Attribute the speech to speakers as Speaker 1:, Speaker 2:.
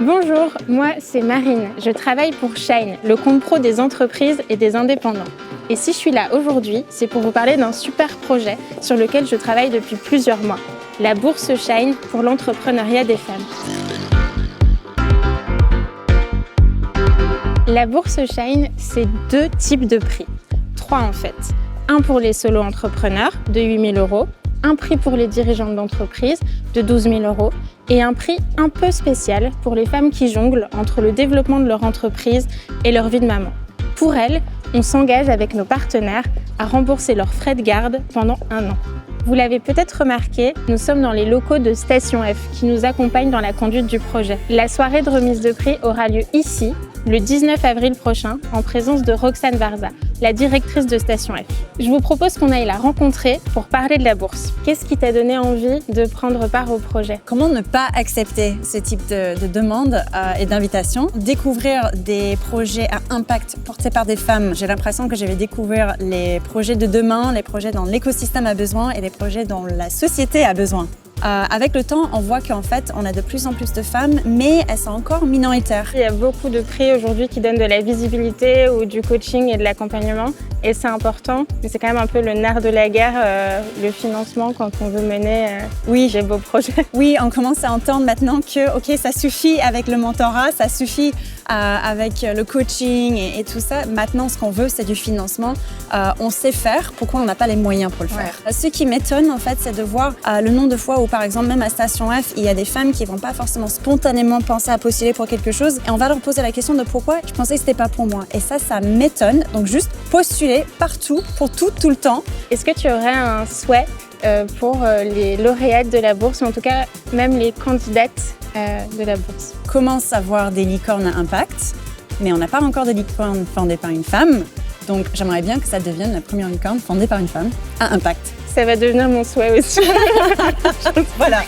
Speaker 1: Bonjour, moi c'est Marine. Je travaille pour Shine, le compte pro des entreprises et des indépendants. Et si je suis là aujourd'hui, c'est pour vous parler d'un super projet sur lequel je travaille depuis plusieurs mois. La bourse Shine pour l'entrepreneuriat des femmes. La bourse Shine, c'est 2 types de prix. 3 en fait. Un pour les solo-entrepreneurs de 8 000 €, un prix pour les dirigeantes d'entreprise de 12 000 € et un prix un peu spécial pour les femmes qui jonglent entre le développement de leur entreprise et leur vie de maman. Pour elles, on s'engage avec nos partenaires à rembourser leurs frais de garde pendant 1 an. Vous l'avez peut-être remarqué, nous sommes dans les locaux de Station F qui nous accompagnent dans la conduite du projet. La soirée de remise de prix aura lieu ici, le 19 avril prochain, en présence de Roxane Varza, la directrice de Station F. Je vous propose qu'on aille la rencontrer pour parler de la bourse. Qu'est-ce qui t'a donné envie de prendre part au projet?
Speaker 2: Comment ne pas accepter ce type de demande et d'invitation? Découvrir des projets à impact portés par des femmes. J'ai l'impression que je vais découvrir les projets de demain, les projets dont l'écosystème a besoin et les projets dont la société a besoin. Avec le temps, on voit qu'en fait, on a de plus en plus de femmes, mais elles sont encore minoritaires.
Speaker 1: Il y a beaucoup de prix aujourd'hui qui donnent de la visibilité ou du coaching et de l'accompagnement, et c'est important, mais c'est quand même un peu le nerf de la guerre, le financement quand on veut mener des beaux projets.
Speaker 2: Oui, on commence à entendre maintenant que ok, ça suffit avec le mentorat, ça suffit avec le coaching et tout ça. Maintenant, ce qu'on veut, c'est du financement. On sait faire, pourquoi on n'a pas les moyens pour le faire? Ce qui m'étonne, en fait, c'est de voir le nombre de fois où, par exemple, même à Station F, il y a des femmes qui ne vont pas forcément spontanément penser à postuler pour quelque chose et on va leur poser la question de pourquoi je pensais que ce n'était pas pour moi. Et ça m'étonne. Donc, juste postuler partout, pour tout le temps.
Speaker 1: Est-ce que tu aurais un souhait pour les lauréates de la bourse, ou en tout cas même les candidates de la bourse?
Speaker 2: Commence à voir des licornes à impact, mais on n'a pas encore de licorne fondée par une femme. Donc j'aimerais bien que ça devienne la première licorne fondée par une femme à impact.
Speaker 1: Ça va devenir mon souhait aussi.
Speaker 2: Voilà.